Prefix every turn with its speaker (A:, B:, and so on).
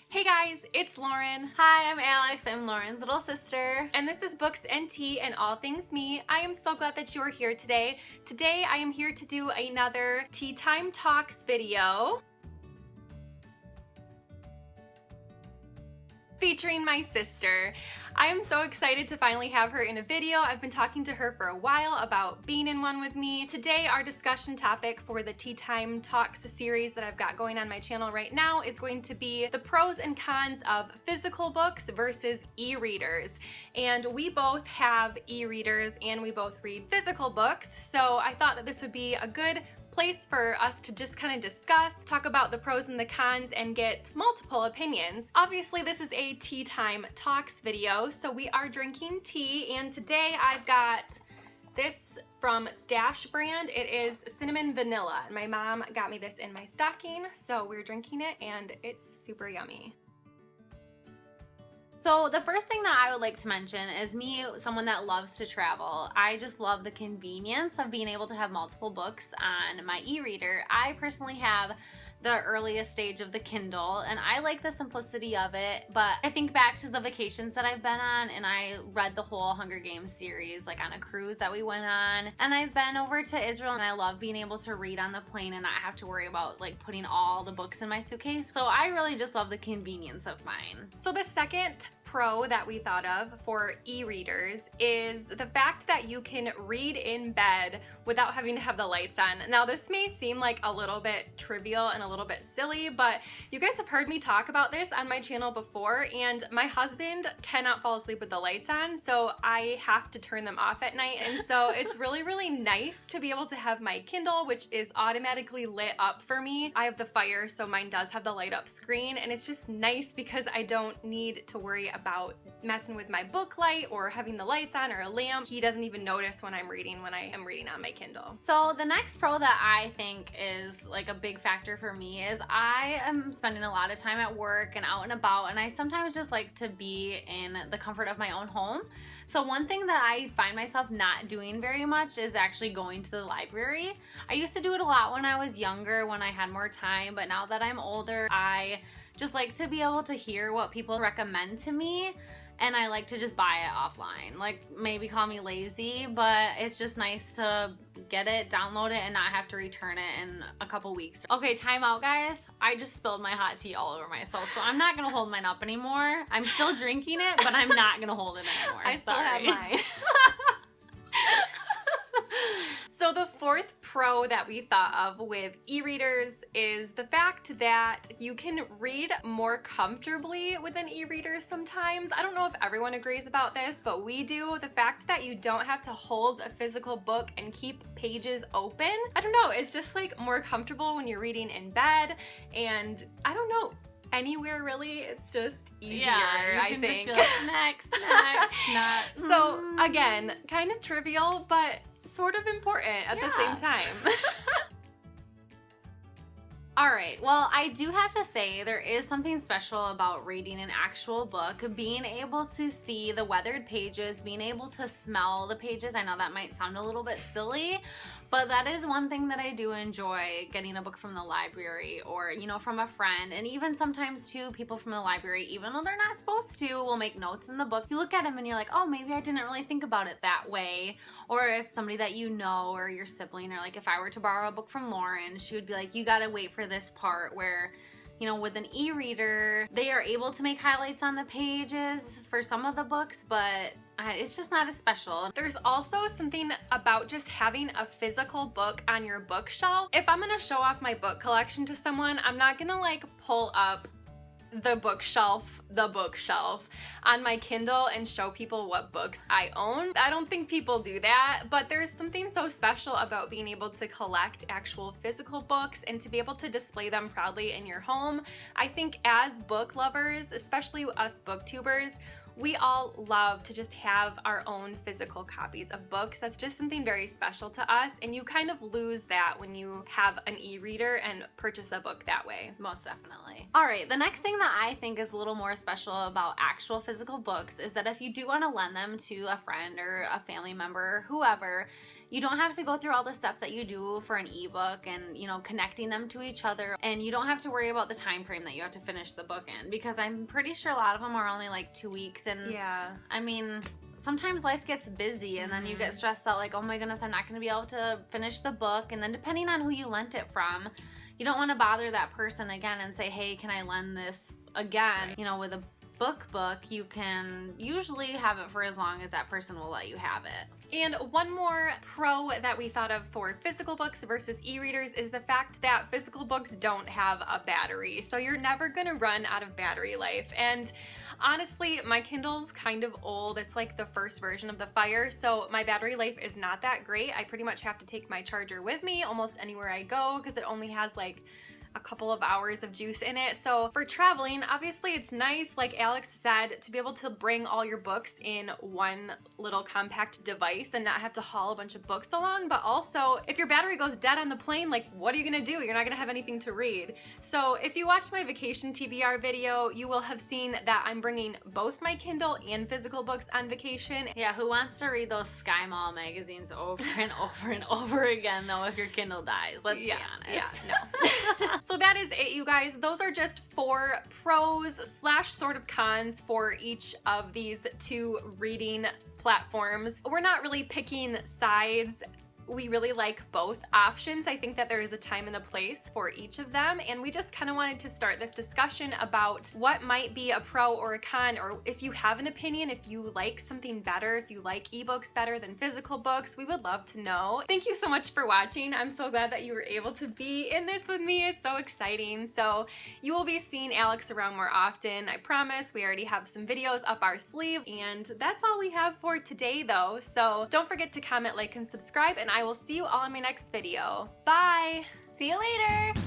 A: Hey guys, it's Lauren.
B: Hi, I'm Alex. I'm Lauren's little sister.
A: And this is Books and Tea and All Things Me. I am so glad that you are here today. Today I am here to do another Tea Time Talks video featuring my sister. I am so excited to finally have her in a video. I've been talking to her for a while about being in one with me. Today, our discussion topic for the Tea Time Talks series that I've got going on my channel right now is going to be the pros and cons of physical books versus e-readers. And we both have e-readers and we both read physical books, so I thought that this would be a good place for us to just kind of discuss, talk about the pros and the cons, and get multiple opinions. Obviously, this is a Tea Time Talks video, so we are drinking tea, and today I've got this from Stash brand. It is cinnamon vanilla, and my mom got me this in my stocking, so we're drinking it, and it's super yummy.
B: So the first thing that I would like to mention is me, someone that loves to travel. I just love the convenience of being able to have multiple books on my e-reader. I personally have the earliest stage of the Kindle, and I like the simplicity of it, but I think back to the vacations that I've been on, and I read the whole Hunger Games series like on a cruise that we went on, and I've been over to Israel, and I love being able to read on the plane and not have to worry about like putting all the books in my suitcase. So I really just love the convenience of mine.
A: So the second pro that we thought of for e-readers is the fact that you can read in bed without having to have the lights on. Now, this may seem like a little bit trivial and a little bit silly, but you guys have heard me talk about this on my channel before, and my husband cannot fall asleep with the lights on, so I have to turn them off at night. And so it's really, really nice to be able to have my Kindle, which is automatically lit up for me. I have the Fire, so mine does have the light up screen, and it's just nice because I don't need to worry about messing with my book light or having the lights on or a lamp. He doesn't even notice when I'm reading on my Kindle.
B: So the next pro that I think is like a big factor for me is I am spending a lot of time at work and out and about, and I sometimes just like to be in the comfort of my own home. So one thing that I find myself not doing very much is actually going to the library. I used to do it a lot when I was younger, when I had more time, but now that I'm older, I just like to be able to hear what people recommend to me, and I like to just buy it offline. Like, maybe call me lazy, but it's just nice to get it, download it, and not have to return it in a couple weeks. Okay, time out, guys. I just spilled my hot tea all over myself, so I'm not gonna hold mine up anymore. I'm still drinking it, but I'm not gonna hold it anymore.
A: I still have mine. So the fourth pro that we thought of with e-readers is the fact that you can read more comfortably with an e-reader sometimes. I don't know if everyone agrees about this, but we do. The fact that you don't have to hold a physical book and keep pages open, I don't know, it's just like more comfortable when you're reading in bed, and I don't know, anywhere really, it's just easier.
B: Yeah,
A: I think.
B: Just be like, next, next.
A: So again, kind of trivial, but sort of important at the same time.
B: All right, well, I do have to say there is something special about reading an actual book, being able to see the weathered pages, being able to smell the pages. I know that might sound a little bit silly, but that is one thing that I do enjoy, getting a book from the library or, you know, from a friend. And even sometimes too, people from the library, even though they're not supposed to, will make notes in the book. You look at them and you're like, oh, maybe I didn't really think about it that way. Or if somebody that you know or your sibling, or like if I were to borrow a book from Lauren, she would be like, you gotta wait for this part where, you know, with an e-reader, they are able to make highlights on the pages for some of the books, but it's just not as special.
A: There's also something about just having a physical book on your bookshelf. If I'm gonna show off my book collection to someone, I'm not gonna like pull up the bookshelf on my Kindle and show people what books I own. I don't think people do that, but there's something so special about being able to collect actual physical books and to be able to display them proudly in your home. I think as book lovers, especially us booktubers, we all love to just have our own physical copies of books. That's just something very special to us, and you kind of lose that when you have an e-reader and purchase a book that way.
B: Most definitely. All right, the next thing that I think is a little more special about actual physical books is that if you do want to lend them to a friend or a family member or whoever, you don't have to go through all the steps that you do for an ebook and, you know, connecting them to each other. And you don't have to worry about the time frame that you have to finish the book in, because I'm pretty sure a lot of them are only like 2 weeks. And
A: yeah,
B: I mean, sometimes life gets busy and then you get stressed out like, oh my goodness, I'm not going to be able to finish the book. And then depending on who you lent it from, you don't want to bother that person again and say, hey, can I lend this again?
A: Right.
B: You know, with a book, you can usually have it for as long as that person will let you have it.
A: And one more pro that we thought of for physical books versus e-readers is the fact that physical books don't have a battery. So you're never gonna run out of battery life. And honestly, my Kindle's kind of old. It's like the first version of the Fire, so my battery life is not that great. I pretty much have to take my charger with me almost anywhere I go because it only has like a couple of hours of juice in it. So for traveling, obviously it's nice, like Alex said, to be able to bring all your books in one little compact device and not have to haul a bunch of books along. But also, if your battery goes dead on the plane, like what are you gonna do? You're not gonna have anything to read. So if you watched my vacation TBR video, you will have seen that I'm bringing both my Kindle and physical books on vacation.
B: Yeah, who wants to read those Sky Mall magazines over and over and over again though if your Kindle dies? Let's be honest.
A: Yeah, no. So that is it, you guys. Those are just 4 pros / sort of cons for each of these 2 reading platforms. We're not really picking sides. We really like both options. I think that there is a time and a place for each of them, and we just kind of wanted to start this discussion about what might be a pro or a con, or if you have an opinion, if you like something better, if you like ebooks better than physical books, we would love to know. Thank you so much for watching. I'm so glad that you were able to be in this with me. It's so exciting. So you will be seeing Alex around more often, I promise. We already have some videos up our sleeve, and that's all we have for today though. So don't forget to comment, like, and subscribe, and I will see you all in my next video. Bye!
B: See you later!